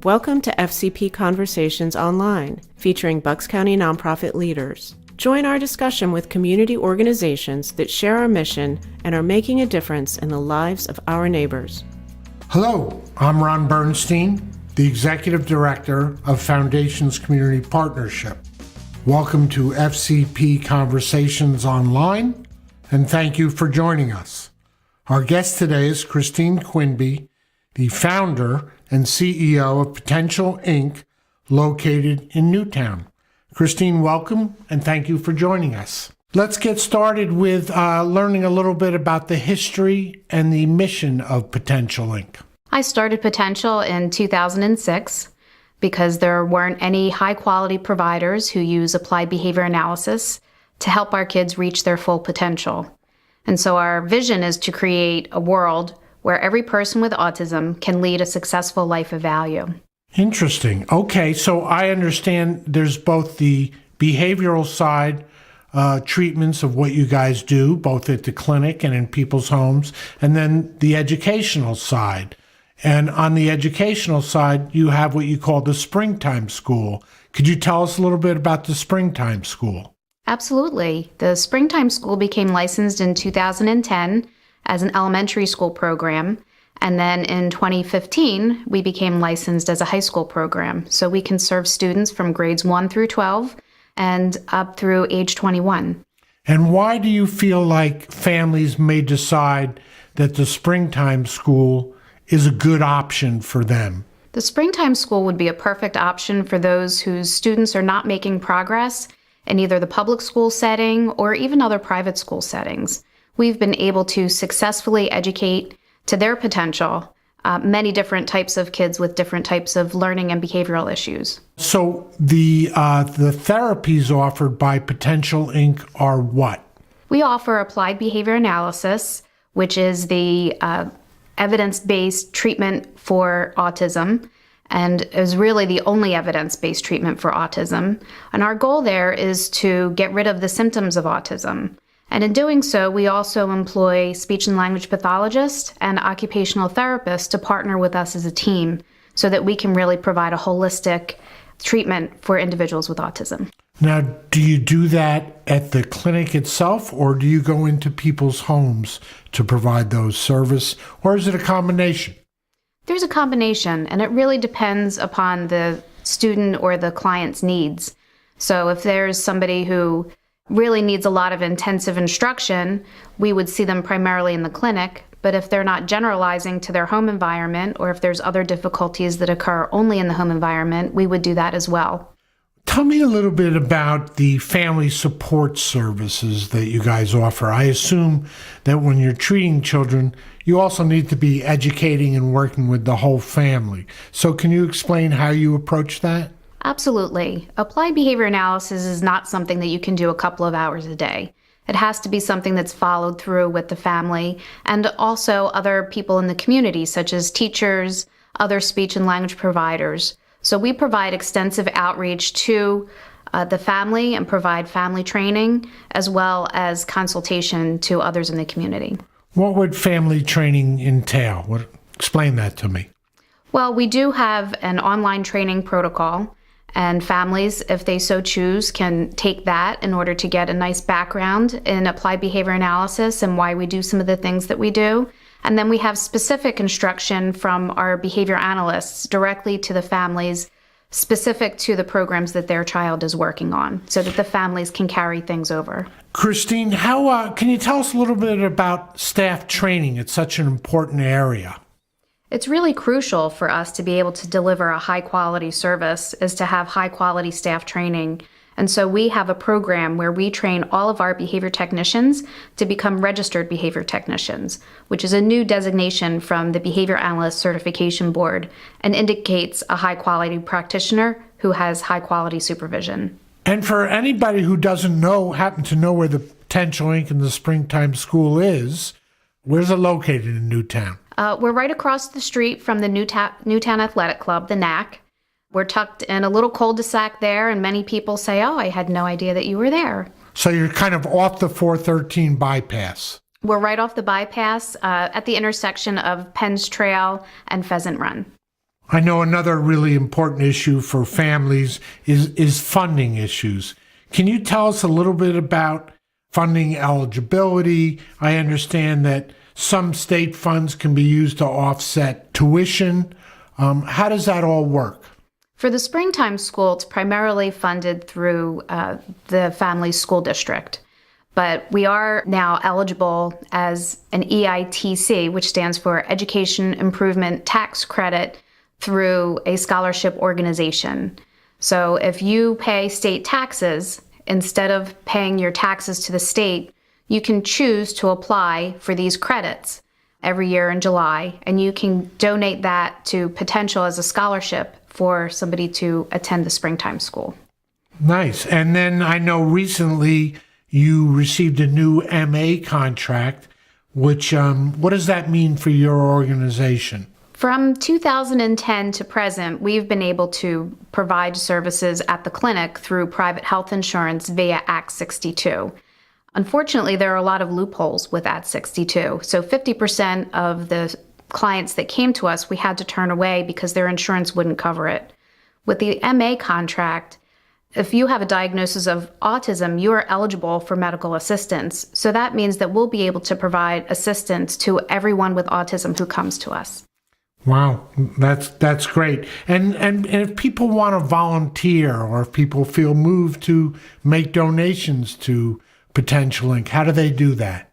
Welcome to FCP Conversations Online, featuring Bucks County nonprofit leaders. Join our discussion with community organizations that share our mission and are making a difference in the lives of our neighbors. Hello, I'm Ron Bernstein, the Executive Director of Foundations Community Partnership. Welcome to FCP Conversations Online, and thank you for joining us. Our guest today is Kristine Quinby, the founder and CEO of Potential Inc., located in Newtown. Kristine, welcome, and thank you for joining us. Let's get started with learning a little bit about the history and the mission of Potential Inc. I started Potential in 2006 because there weren't any high-quality providers who use applied behavior analysis to help our kids reach their full potential. And so our vision is to create a world where every person with autism can lead a successful life of value. Interesting. Okay, so I understand there's both the behavioral side, treatments of what you guys do, both at the clinic and in people's homes, and then the educational side. And on the educational side, you have what you call the Springtime School. Could you tell us a little bit about the Springtime School? Absolutely. The Springtime School became licensed in 2010 as an elementary school program. And then in 2015, we became licensed as a high school program. So we can serve students from grades 1 through 12 and up through age 21. And why do you feel like families may decide that the Springtime School is a good option for them? The Springtime School would be a perfect option for those whose students are not making progress in either the public school setting or even other private school settings. We've been able to successfully educate to their potential many different types of kids with different types of learning and behavioral issues. So the therapies offered by Potential Inc. are what? We offer applied behavior analysis, which is the evidence-based treatment for autism, and is really the only evidence-based treatment for autism. And our goal there is to get rid of the symptoms of autism. And in doing so, we also employ speech and language pathologists and occupational therapists to partner with us as a team so that we can really provide a holistic treatment for individuals with autism. Now, do you do that at the clinic itself, or do you go into people's homes to provide those service, or is it a combination? There's a combination, and it really depends upon the student or the client's needs. So if there's somebody who really needs a lot of intensive instruction, we would see them primarily in the clinic. But if they're not generalizing to their home environment, or if there's other difficulties that occur only in the home environment, we would do that as well. Tell me a little bit about the family support services that you guys offer. I assume that when you're treating children, you also need to be educating and working with the whole family. So can you explain how you approach that? Absolutely. Applied behavior analysis is not something that you can do a couple of hours a day. It has to be something that's followed through with the family and also other people in the community, such as teachers, other speech and language providers. So we provide extensive outreach to the family and provide family training as well as consultation to others in the community. What would family training entail? Explain that to me. Well, we do have an online training protocol. And families, if they so choose, can take that in order to get a nice background in applied behavior analysis and why we do some of the things that we do. And then we have specific instruction from our behavior analysts directly to the families, specific to the programs that their child is working on, so that the families can carry things over. Kristine, can you tell us a little bit about staff training? It's such an important area. It's really crucial for us to be able to deliver a high-quality service is to have high-quality staff training. And so we have a program where we train all of our behavior technicians to become registered behavior technicians, which is a new designation from the Behavior Analyst Certification Board and indicates a high-quality practitioner who has high-quality supervision. And for anybody who doesn't happen to know where the Potential Inc. and the Springtime School is, where's it located in Newtown? We're right across the street from the Newtown Athletic Club, the NAC. We're tucked in a little cul-de-sac there, and many people say, oh, I had no idea that you were there. So you're kind of off the 413 bypass. We're right off the bypass at the intersection of Penn's Trail and Pheasant Run. I know another really important issue for families is funding issues. Can you tell us a little bit about funding eligibility? I understand that some state funds can be used to offset tuition. How does that all work? For the springtime school, it's primarily funded through the family school district. But we are now eligible as an EITC, which stands for Education Improvement Tax Credit, through a scholarship organization. So if you pay state taxes, instead of paying your taxes to the state, you can choose to apply for these credits every year in July, and you can donate that to Potential as a scholarship for somebody to attend the springtime school. Nice. And then I know recently you received a new MA contract, which, what does that mean for your organization? From 2010 to present, we've been able to provide services at the clinic through private health insurance via Act 62. Unfortunately, there are a lot of loopholes with Act 62. So 50% of the clients that came to us, we had to turn away because their insurance wouldn't cover it. With the MA contract, if you have a diagnosis of autism, you are eligible for medical assistance. So that means that we'll be able to provide assistance to everyone with autism who comes to us. Wow, that's great. And if people want to volunteer or if people feel moved to make donations to Potential Inc., how do they do that?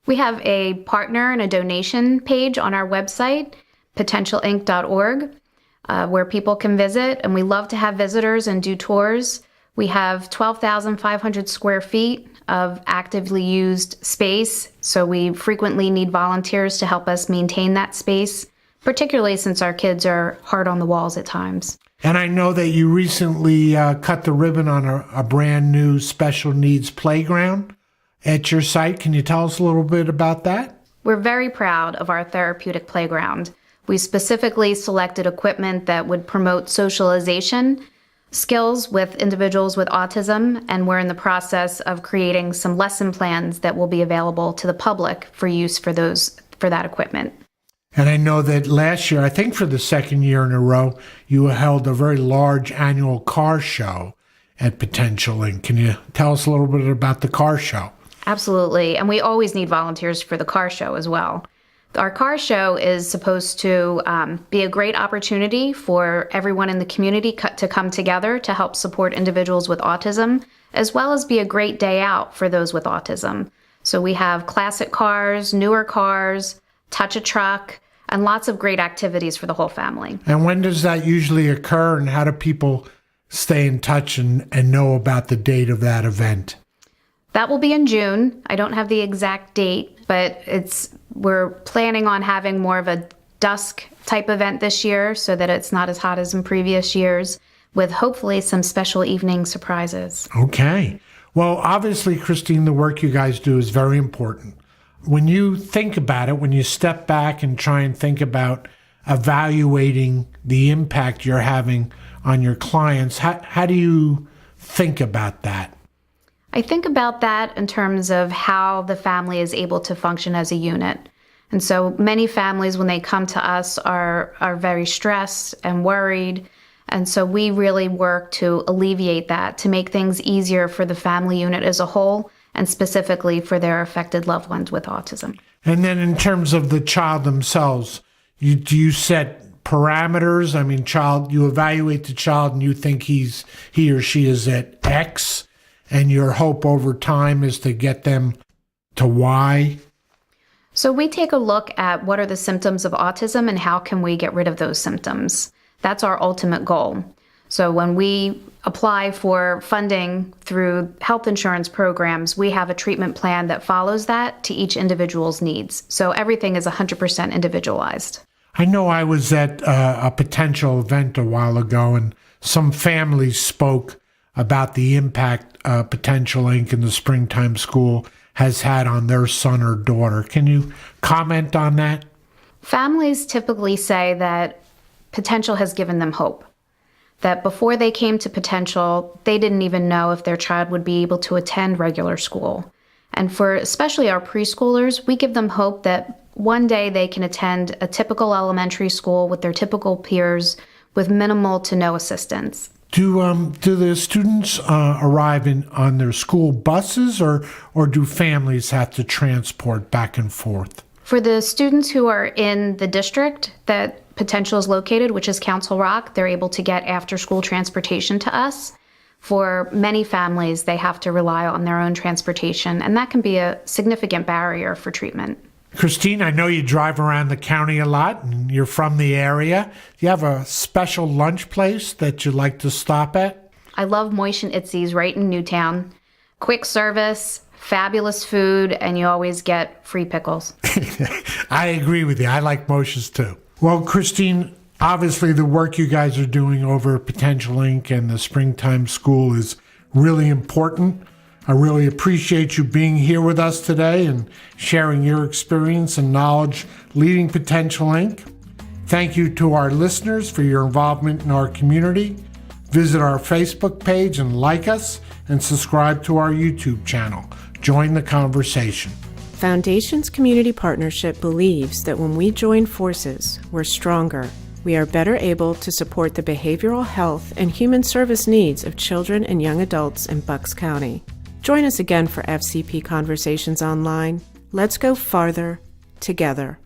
We have a partner and a donation page on our website, potentialinc.org, where people can visit, and we love to have visitors and do tours. We have 12,500 square feet of actively used space, so we frequently need volunteers to help us maintain that space, particularly since our kids are hard on the walls at times. And I know that you recently cut the ribbon on a brand new special needs playground at your site. Can you tell us a little bit about that? We're very proud of our therapeutic playground. We specifically selected equipment that would promote socialization skills with individuals with autism, and we're in the process of creating some lesson plans that will be available to the public for use for that equipment. And I know that last year, I think for the second year in a row, you held a very large annual car show at Potential Inc. Can you tell us a little bit about the car show? Absolutely. And we always need volunteers for the car show as well. Our car show is supposed to be a great opportunity for everyone in the community to come together to help support individuals with autism, as well as be a great day out for those with autism. So we have classic cars, newer cars, touch a truck, and lots of great activities for the whole family. And when does that usually occur, and how do people stay in touch and know about the date of that event? That will be in June. I don't have the exact date, but we're planning on having more of a dusk type event this year so that it's not as hot as in previous years, with hopefully some special evening surprises. Okay. Well, obviously, Kristine, the work you guys do is very important. When you think about it, when you step back and try and think about evaluating the impact you're having on your clients, how do you think about that? I think about that in terms of how the family is able to function as a unit. And so many families, when they come to us, are very stressed and worried. And so we really work to alleviate that, to make things easier for the family unit as a whole, and specifically for their affected loved ones with autism. And then in terms of the child themselves, do you set parameters? I mean, you evaluate the child and you think he or she is at X, and your hope over time is to get them to Y? So we take a look at what are the symptoms of autism and how can we get rid of those symptoms. That's our ultimate goal. So when we apply for funding through health insurance programs, we have a treatment plan that follows that to each individual's needs. So everything is 100% individualized. I know I was at a Potential event a while ago, and some families spoke about the impact Potential Inc. and the springtime school has had on their son or daughter. Can you comment on that? Families typically say that Potential has given them hope. That before they came to Potential, they didn't even know if their child would be able to attend regular school. And for especially our preschoolers, we give them hope that one day they can attend a typical elementary school with their typical peers with minimal to no assistance. Do the students arrive on their school buses, or do families have to transport back and forth? For the students who are in the district that Potential is located, which is Council Rock, they're able to get after-school transportation to us. For many families, they have to rely on their own transportation, and that can be a significant barrier for treatment. Kristine, I know you drive around the county a lot and you're from the area. Do you have a special lunch place that you like to stop at? I love Moish and Itzy's right in Newtown. Quick service, fabulous food, and you always get free pickles. I agree with you. I like Moish's too. Well, Kristine, obviously the work you guys are doing over at Potential Inc. and the Springtime School is really important. I really appreciate you being here with us today and sharing your experience and knowledge leading Potential Inc. Thank you to our listeners for your involvement in our community. Visit our Facebook page and like us, and subscribe to our YouTube channel. Join the conversation. Foundation's community partnership believes that when we join forces, we're stronger. We are better able to support the behavioral health and human service needs of children and young adults in Bucks County. Join us again for FCP Conversations Online. Let's go farther together.